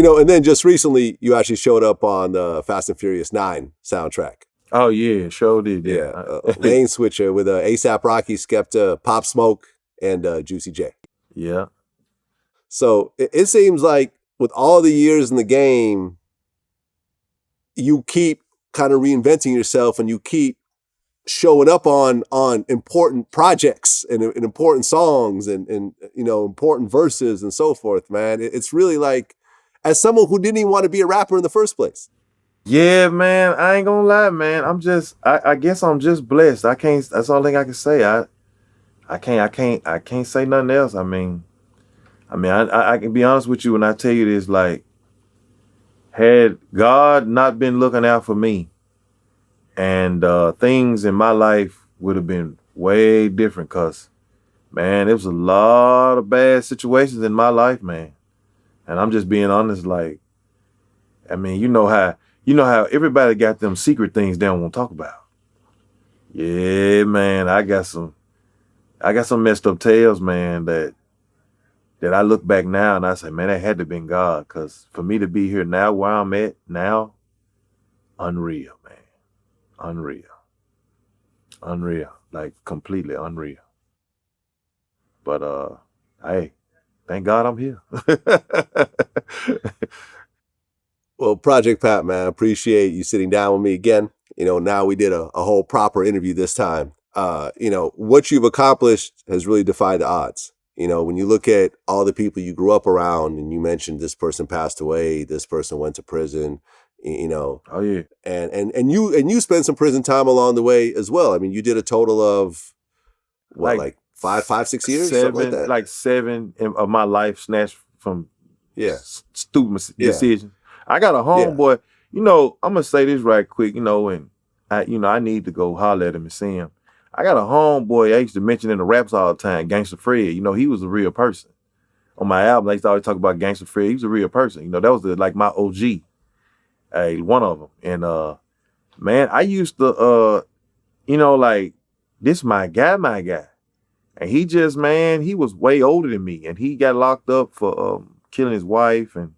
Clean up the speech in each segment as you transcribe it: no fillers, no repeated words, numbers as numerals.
And then just recently, you actually showed up on the Fast and Furious 9 soundtrack. Oh, yeah, sure did. Yeah. Lane switcher with A$AP Rocky, Skepta, Pop Smoke, and Juicy J. Yeah. So it seems like with all the years in the game, you keep kind of reinventing yourself and you keep showing up on important projects and important songs and important verses and so forth, man. It's really like, as someone who didn't even want to be a rapper in the first place. Yeah, man, I ain't gonna lie, man. I guess I'm just blessed. That's all thing I can say. I can't say nothing else. I can be honest with you when I tell you this, like, had God not been looking out for me, and things in my life would have been way different, cause, man, there was a lot of bad situations in my life, man. And I'm just being honest, like, I mean, you know how everybody got them secret things they don't want to talk about. Yeah, man, I got some messed up tales, man, that I look back now and I say, man, that had to have been God. Cause for me to be here now where I'm at now, unreal, man. Unreal. Like completely unreal. But hey, thank God I'm here. Well, Project Pat, man, I appreciate you sitting down with me again. Now we did a whole proper interview this time. What you've accomplished has really defied the odds. When you look at all the people you grew up around, and you mentioned this person passed away, this person went to prison, Oh yeah. And you spent some prison time along the way as well. I mean, you did a total of like 6 years, something like that. Like 7 of my life snatched from stupid decisions. I got a homeboy, I'm gonna say this right quick, and I need to go holler at him and see him. I got a homeboy I used to mention in the raps all the time, Gangsta Fred. He was a real person. On my album, I used to always talk about Gangsta Fred. He was a real person. That was like my OG. One of them. And man, I used to like, this my guy. And he just, man, he was way older than me. And he got locked up for killing his wife, and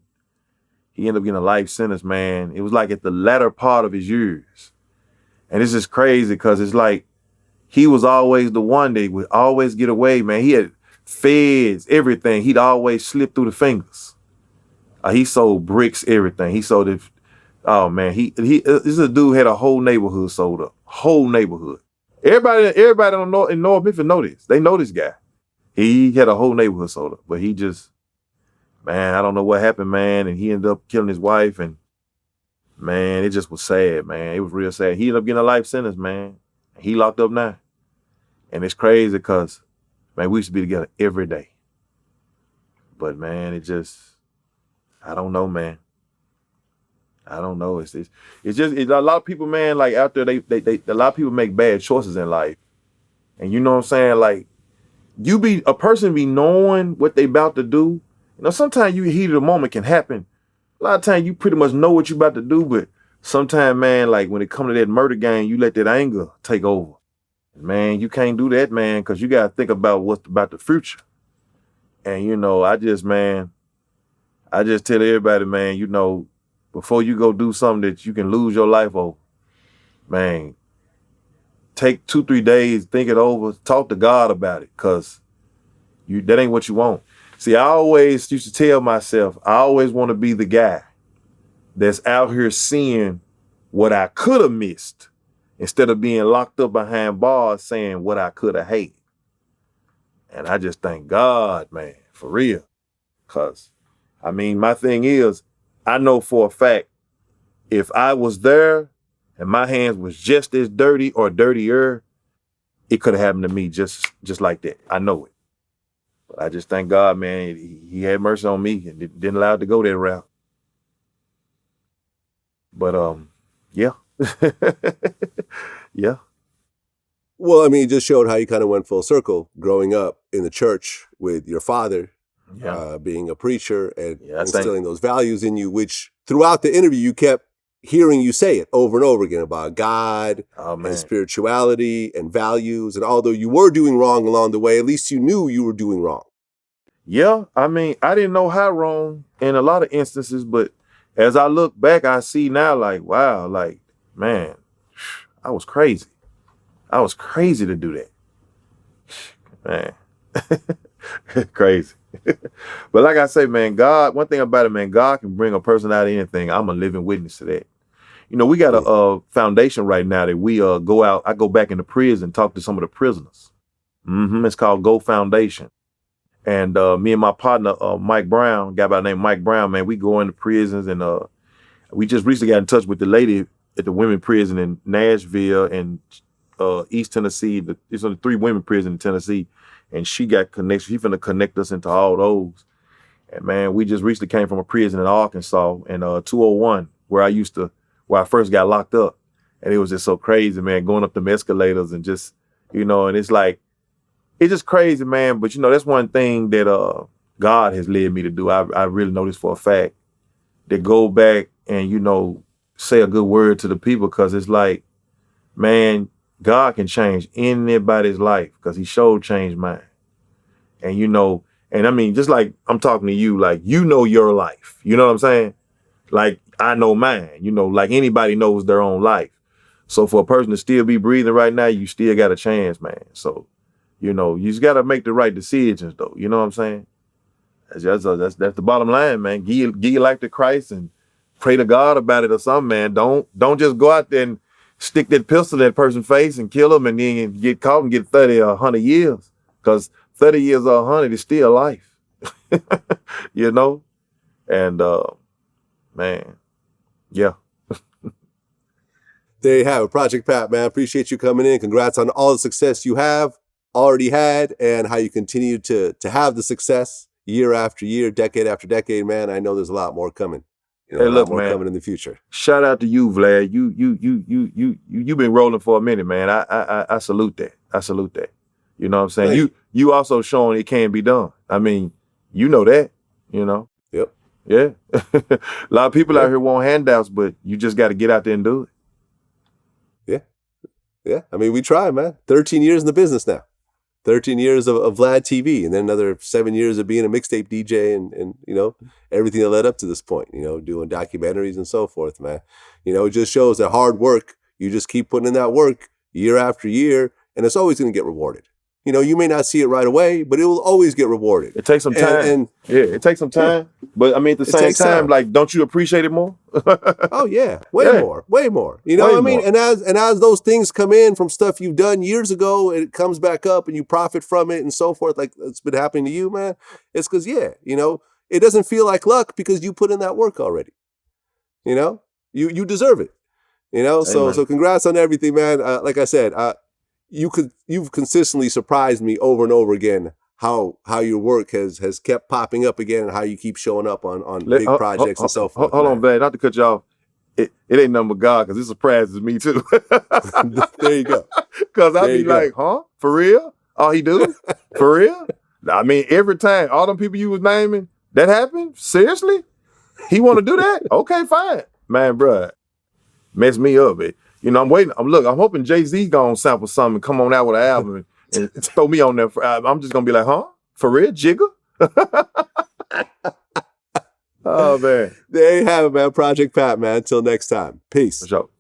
he ended up getting a life sentence, man. It was like at the latter part of his years. And it's just crazy because it's like he was always the one that would always get away, man. He had feds, everything. He'd always slip through the fingers. He sold bricks, everything. He sold it. Oh, man. This a dude had a whole neighborhood sold up. Whole neighborhood. Everybody don't know in North Memphis know this. They know this guy. He had a whole neighborhood sold up, but he just, man, I don't know what happened, man. And he ended up killing his wife, and man, it just was sad, man. It was real sad. He ended up getting a life sentence, man. He locked up now. And it's crazy because, man, we used to be together every day. But man, I don't know, man. I don't know. It's a lot of people, man, like out there, they a lot of people make bad choices in life. And you know what I'm saying? Like, a person be knowing what they about to do. Sometimes heat of the moment can happen. A lot of times you pretty much know what you about to do, but sometimes, man, like when it comes to that murder game, you let that anger take over. Man, you can't do that, man, because you got to think about what's about the future. And, I just tell everybody, man, before you go do something that you can lose your life over, man, take 2-3 days, think it over, talk to God about it, because that ain't what you want. See, I always used to tell myself, I always want to be the guy that's out here seeing what I could have missed instead of being locked up behind bars saying what I could have hated. And I just thank God, man, for real. Because, my thing is, I know for a fact, if I was there and my hands was just as dirty or dirtier, it could have happened to me just like that. I know it. But I just thank God, man, he had mercy on me and didn't allow it to go that route. But, yeah. Yeah. Well, it just showed how you kind of went full circle growing up in the church with your father, being a preacher and instilling those values in you, which throughout the interview, you kept hearing you say it over and over again about God and spirituality and values. And although you were doing wrong along the way, at least you knew you were doing wrong. Yeah, I mean, I didn't know how wrong in a lot of instances, but as I look back, I see now, like, wow, like, man, I was crazy. I was crazy to do that. Man, crazy. But like I say, man, God, one thing about it, man, God can bring a person out of anything. I'm a living witness to that. You know, we got a foundation right now that we go out. I go back into prison, talk to some of the prisoners. It's called Go Foundation. And me and my partner, Mike Brown, guy by the name Mike Brown, man, we go into prisons, and we just recently got in touch with the lady at the women prison in Nashville and East Tennessee. There's only 3 women prisons in Tennessee, and she got connections. She finna connect us into all those. And man, we just recently came from a prison in Arkansas in 201, where I first got locked up. And it was just so crazy, man, going up them escalators and just, and it's like, it's just crazy, man. But that's one thing that God has led me to do. I really know this for a fact. To go back and, say a good word to the people, because it's like, man, God can change anybody's life, because he sure changed mine. And, and I mean, just like I'm talking to you, like, your life. You know what I'm saying? Like, I know mine, like anybody knows their own life. So for a person to still be breathing right now, you still got a chance, man. So, you just got to make the right decisions, though. You know what I'm saying? That's the bottom line, man. Give your life to Christ and pray to God about it or something, man. Don't just go out there and stick that pistol in that person's face and kill them and then get caught and get 30 or 100 years. Because 30 years or 100 is still life. And, man, yeah. There you have it, Project Pat, man. Appreciate you coming in. Congrats on all the success you have already had and how you continue to have the success year after year, decade after decade, man. I know there's a lot more coming. Hey, look, a lot more man, coming in the future. Shout out to you, Vlad. You've been rolling for a minute, man. I salute that. I salute that. You know what I'm saying? Thanks. You also showing it can be done. I mean, you know that, Yep. Yeah. A lot of people out here want handouts, but you just got to get out there and do it. Yeah. I mean, we try, man. 13 years in the business now. 13 years of Vlad TV, and then another 7 years of being a mixtape DJ and everything that led up to this point, doing documentaries and so forth, man. It just shows that hard work, you just keep putting in that work year after year, and it's always going to get rewarded. You may not see it right away, but it will always get rewarded. It takes some time. It takes some time. Yeah. But I mean, at the same time, like, don't you appreciate it more? Oh yeah, way more. You know what I mean? And as those things come in from stuff you've done years ago, and it comes back up and you profit from it and so forth, like it's been happening to you, man. It's because, it doesn't feel like luck because you put in that work already. You deserve it. So congrats on everything, man. Like I said, you've consistently surprised me over and over again how your work has kept popping up again and how you keep showing up on big projects and so forth. Hold on, Vlad, not to cut you off. It ain't nothing but God, because it surprises me too. There you go. Because I be like, huh? For real? All he do? For real? I mean, every time, all them people you was naming, that happened? Seriously? He want to do that? Okay, fine. Man, bruh, mess me up, man. I'm waiting. I'm hoping Jay-Z gonna sample something and come on out with an album and throw me on there. I'm just gonna be like, huh? For real? Jigga? Oh, man. There you have it, man. Project Pat, man. Until next time. Peace. For sure.